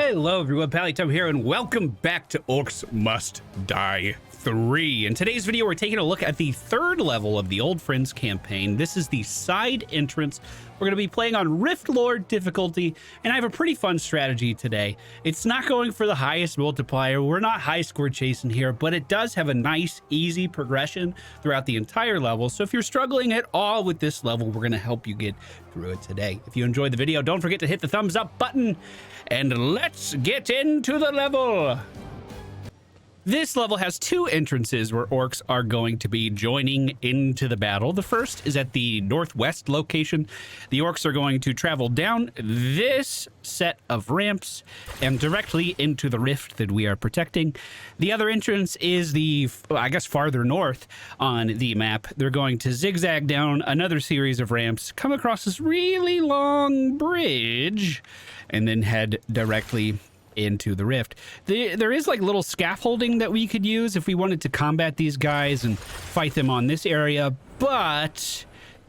Hello everyone, MFPallytime here, and welcome back to Orcs Must Die 3. In today's video, we're taking a look at the third level of the Old Friends campaign. This is the side entrance. We're going to be playing on Rift Lord difficulty, and I have a pretty fun strategy today. It's not going for the highest multiplier. We're not high score chasing here, but it does have a nice, easy progression throughout the entire level. So if you're struggling at all with this level, we're going to help you get through it today. If you enjoyed the video, don't forget to hit the thumbs up button, and let's get into the level. This level has two entrances where orcs are going to be joining into the battle. The first is at the northwest location. The orcs are going to travel down this set of ramps and directly into the rift that we are protecting. The other entrance is the, I guess, farther north on the map. They're going to zigzag down another series of ramps, come across this really long bridge, and then head directly into the rift. There is like little scaffolding that we could use if we wanted to combat these guys and fight them on this area, but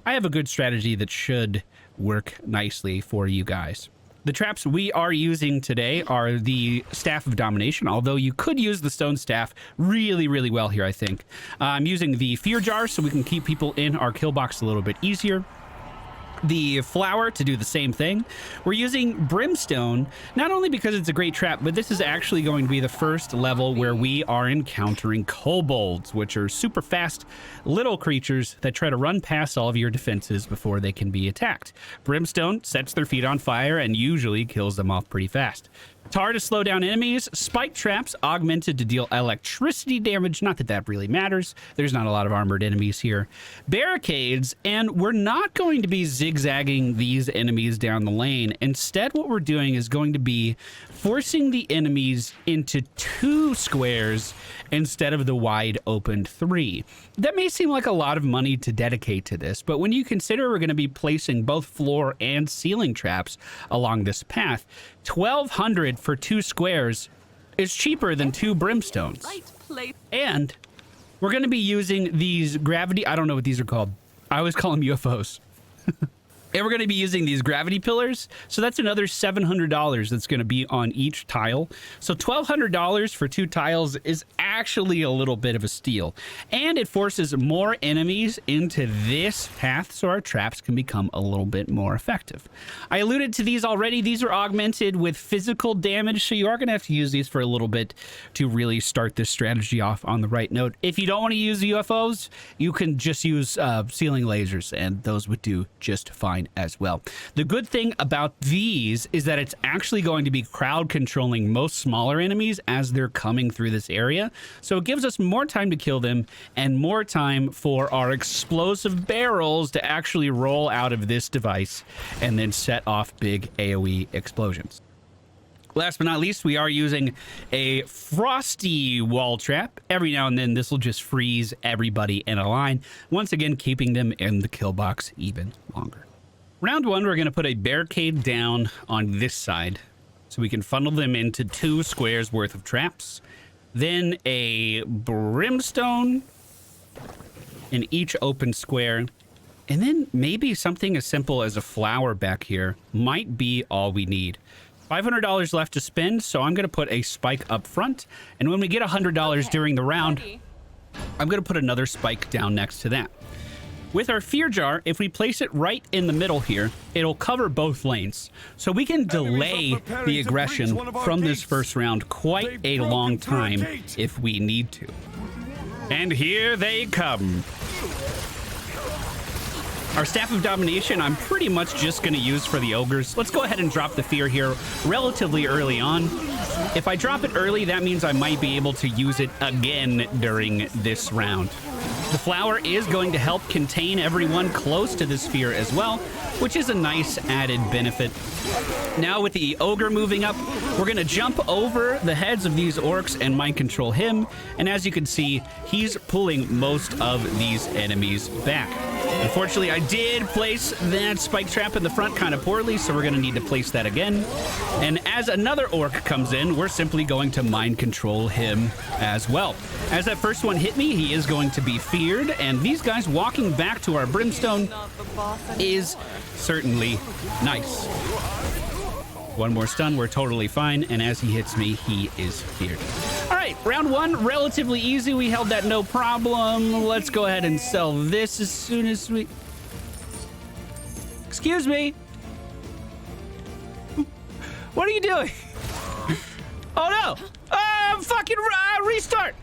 I have a good strategy that should work nicely for you guys. The traps we are using today are the Staff of Domination, although you could use the Stone Staff really, really well here, I think. I'm using the Fear Jar so we can keep people in our kill box a little bit easier. The flower to do the same thing. We're using Brimstone, not only because it's a great trap, but this is actually going to be the first level where we are encountering Kobolds, which are super fast little creatures that try to run past all of your defenses before they can be attacked. Brimstone sets their feet on fire and usually kills them off pretty fast. Tar to slow down enemies, spike traps augmented to deal electricity damage, not that that really matters. There's not a lot of armored enemies here. Barricades, and we're not going to be zigzagging these enemies down the lane. Instead, what we're doing is going to be forcing the enemies into 2 squares instead of the wide open 3. That may seem like a lot of money to dedicate to this, but when you consider we're going to be placing both floor and ceiling traps along this path, 1,200 for 2 squares is cheaper than 2 brimstones. And we're going to be using these gravity, I don't know what these are called. I always call them UFOs. And we're going to be using these gravity pillars. So that's another $700 that's going to be on each tile. So $1,200 for 2 tiles is actually a little bit of a steal. And it forces more enemies into this path so our traps can become a little bit more effective. I alluded to these already. These are augmented with physical damage. So you are going to have to use these for a little bit to really start this strategy off on the right note. If you don't want to use UFOs, you can just use ceiling lasers, and those would do just fine as well. The good thing about these is that it's actually going to be crowd controlling most smaller enemies as they're coming through this area. So it gives us more time to kill them and more time for our explosive barrels to actually roll out of this device and then set off big AoE explosions. Last but not least, we are using a frosty wall trap. Every now and then, this will just freeze everybody in a line, once again keeping them in the kill box even longer. Round 1, we're going to put a barricade down on this side so we can funnel them into 2 squares worth of traps. Then a brimstone in each open square. And then maybe something as simple as a flower back here might be all we need. $500 left to spend, so I'm going to put a spike up front. And when we get $100 during the round, I'm going to put another spike down next to that. With our Fear Jar, if we place it right in the middle here, it'll cover both lanes. So we can delay the aggression from this first round quite a long time if we need to. And here they come. Our Staff of Domination, I'm pretty much just going to use for the ogres. Let's go ahead and drop the fear here relatively early on. If I drop it early, that means I might be able to use it again during this round. The flower is going to help contain everyone close to the sphere as well, which is a nice added benefit. Now with the ogre moving up, we're going to jump over the heads of these orcs and mind control him. And as you can see, he's pulling most of these enemies back. Unfortunately, I did place that spike trap in the front kind of poorly, so we're going to need to place that again. And as another orc comes in, we're simply going to mind control him as well. As that first one hit me, he is going to be feared, and these guys walking back to our brimstone is certainly nice. One more stun, we're totally fine. And as he hits me, he is feared. All right, round one, relatively easy. We held that no problem. Let's go ahead and sell this as soon as we... Excuse me. What are you doing? Oh no! Fucking restart!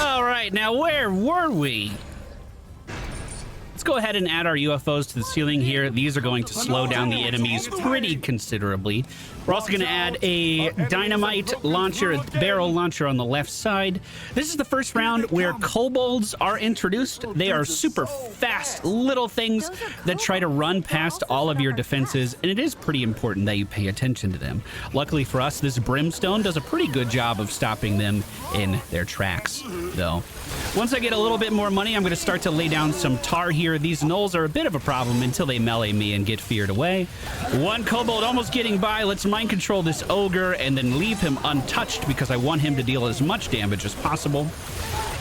All right, now where were we? Let's go ahead and add our UFOs to the ceiling here. These are going to slow down the enemies pretty considerably. We're also going to add a dynamite launcher, a barrel launcher on the left side. This is the first round where kobolds are introduced. They are super fast little things that try to run past all of your defenses, and it is pretty important that you pay attention to them. Luckily for us, this brimstone does a pretty good job of stopping them in their tracks, though. Once I get a little bit more money, I'm going to start to lay down some tar here. These gnolls are a bit of a problem until they melee me and get feared away. One kobold almost getting by. Let's mind control this ogre and then leave him untouched because I want him to deal as much damage as possible.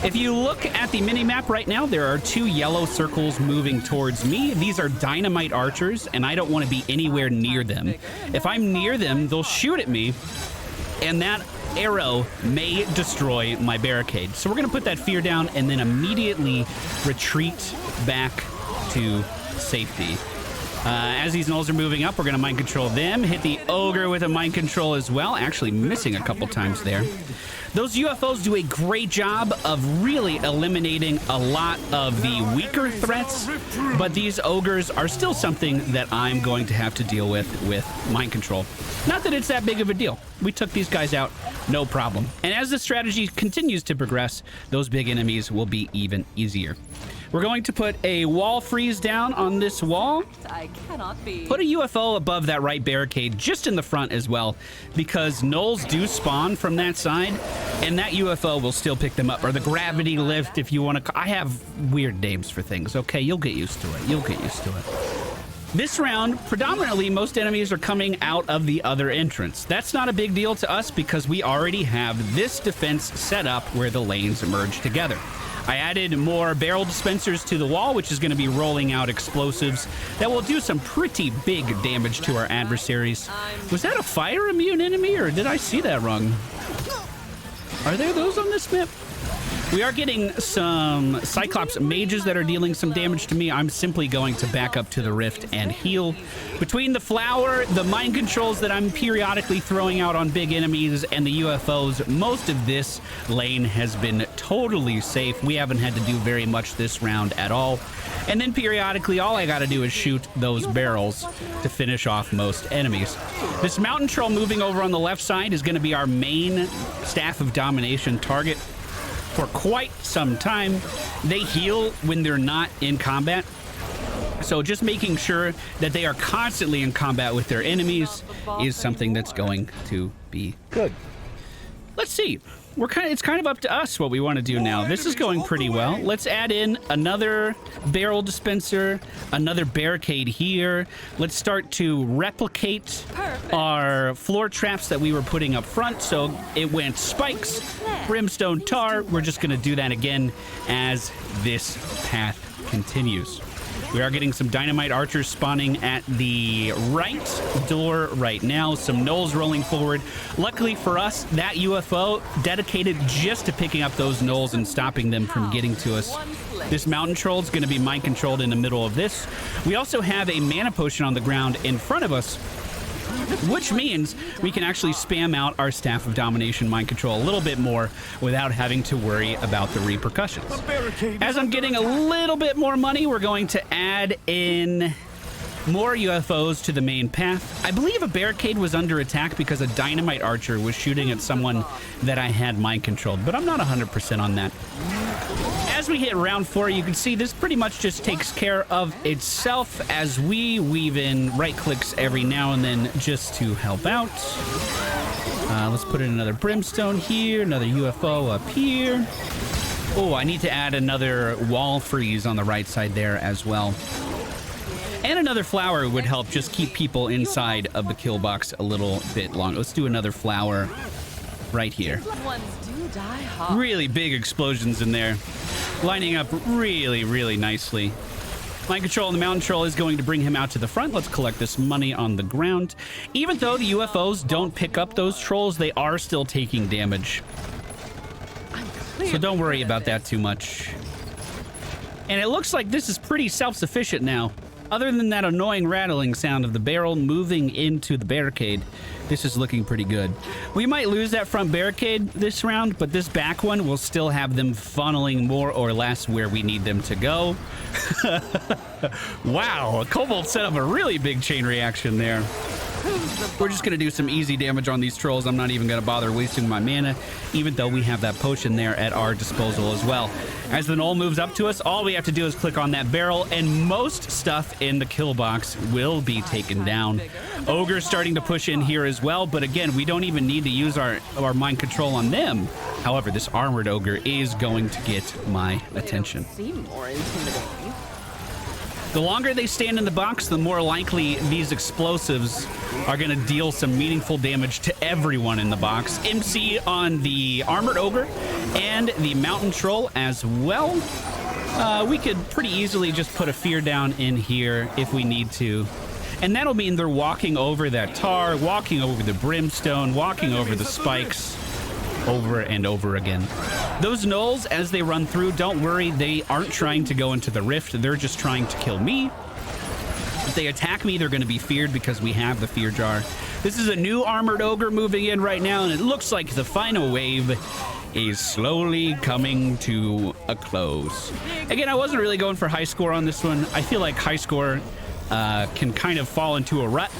If you look at the mini-map right now, there are 2 yellow circles moving towards me. These are dynamite archers, and I don't want to be anywhere near them. If I'm near them, they'll shoot at me, and that arrow may destroy my barricade. So we're going to put that fear down and then immediately retreat back to safety. As these gnolls are moving up, we're going to mind control them, hit the ogre with a mind control as well, actually missing a couple times there. Those UFOs do a great job of really eliminating a lot of the weaker threats, but these ogres are still something that I'm going to have to deal with mind control. Not that it's that big of a deal. We took these guys out, no problem. And as the strategy continues to progress, those big enemies will be even easier. We're going to put a wall freeze down on this wall. I cannot be. Put a UFO above that right barricade, just in the front as well, because gnolls do spawn from that side, and that UFO will still pick them up, or the gravity lift, if you want to. I have weird names for things, okay? You'll get used to it. You'll get used to it. This round, predominantly, most enemies are coming out of the other entrance. That's not a big deal to us because we already have this defense set up where the lanes merge together. I added more barrel dispensers to the wall, which is going to be rolling out explosives that will do some pretty big damage to our adversaries. Was that a fire immune enemy, or did I see that wrong? Are there those on this map? We are getting some Cyclops mages that are dealing some damage to me. I'm simply going to back up to the rift and heal. Between the flower, the mind controls that I'm periodically throwing out on big enemies, and the UFOs, most of this lane has been totally safe. We haven't had to do very much this round at all. And then periodically, all I got to do is shoot those barrels to finish off most enemies. This mountain troll moving over on the left side is going to be our main Staff of Domination target for quite some time. They heal when they're not in combat. So just making sure that they are constantly in combat with their enemies is something that's going to be good. Let's see. It's kind of up to us what we want to do now. This is going pretty well. Let's add in another barrel dispenser, another barricade here. Let's start to replicate our floor traps that we were putting up front. So it went spikes, brimstone, tar. We're just going to do that again as this path continues. We are getting some dynamite archers spawning at the right door right now. Some gnolls rolling forward. Luckily for us, that UFO dedicated just to picking up those gnolls and stopping them from getting to us. This mountain troll is going to be mind controlled in the middle of this. We also have a mana potion on the ground in front of us, which means we can actually spam out our Staff of Domination mind control a little bit more without having to worry about the repercussions. As I'm getting a little bit more money, we're going to add in more UFOs to the main path. I believe a barricade was under attack because a dynamite archer was shooting at someone that I had mind controlled, but I'm not 100% on that. As we hit round 4, you can see this pretty much just takes care of itself as we weave in right clicks every now and then just to help out. Let's put in another brimstone here, another UFO up here. Oh, I need to add another wall freeze on the right side there as well. And another flower would help just keep people inside of the kill box a little bit longer. Let's do another flower right here. Really big explosions in there, lining up really, really nicely. Mind control on the mountain troll is going to bring him out to the front. Let's collect this money on the ground. Even though the UFOs don't pick up those trolls, they are still taking damage. So don't worry about that too much. And it looks like this is pretty self-sufficient now. Other than that annoying rattling sound of the barrel moving into the barricade, this is looking pretty good. We might lose that front barricade this round, but this back one will still have them funneling more or less where we need them to go. Wow, a Kobold set up a really big chain reaction there. We're just going to do some easy damage on these trolls. I'm not even going to bother wasting my mana, even though we have that potion there at our disposal as well. As the gnoll moves up to us, all we have to do is click on that barrel, and most stuff in the kill box will be taken down. Ogre's starting to push in here as well, but again, we don't even need to use our mind control on them. However, this armored ogre is going to get my attention. The longer they stand in the box, the more likely these explosives are going to deal some meaningful damage to everyone in the box. MC on the armored ogre and the mountain troll as well. We could pretty easily just put a fear down in here if we need to. And that'll mean they're walking over that tar, walking over the brimstone, walking over the spikes over and over again. Those gnolls, as they run through, don't worry, they aren't trying to go into the rift. They're just trying to kill me. If they attack me, they're going to be feared because we have the fear jar. This is a new armored ogre moving in right now, and it looks like the final wave is slowly coming to a close. Again, I wasn't really going for high score on this one. I feel like high score can kind of fall into a rut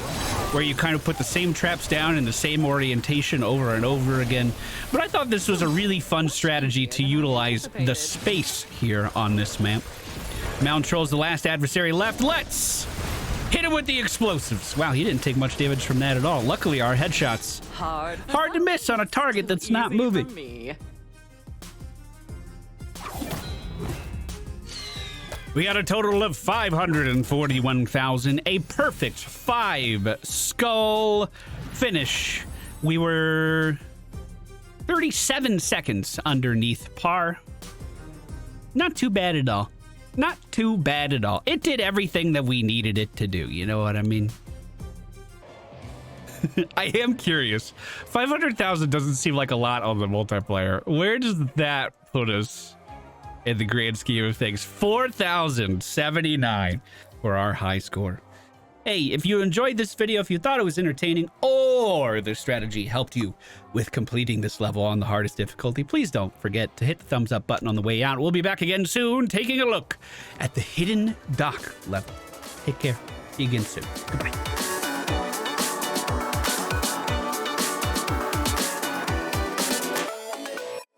where you kind of put the same traps down in the same orientation over and over again. But I thought this was a really fun strategy to utilize the space here on this map. Mountain Troll's the last adversary left. Let's hit him with the explosives. Wow, he didn't take much damage from that at all. Luckily, our headshots hard to miss on a target that's not moving. We got a total of 541,000, a perfect 5 skull finish. We were 37 seconds underneath par. Not too bad at all. Not too bad at all. It did everything that we needed it to do. You know what I mean? I am curious. 500,000 doesn't seem like a lot on the multiplayer. Where does that put us in the grand scheme of things? 4,079 for our high score. Hey, if you enjoyed this video, if you thought it was entertaining, or the strategy helped you with completing this level on the hardest difficulty, please don't forget to hit the thumbs up button on the way out. We'll be back again soon, taking a look at the hidden dock level. Take care. See you again soon. Goodbye.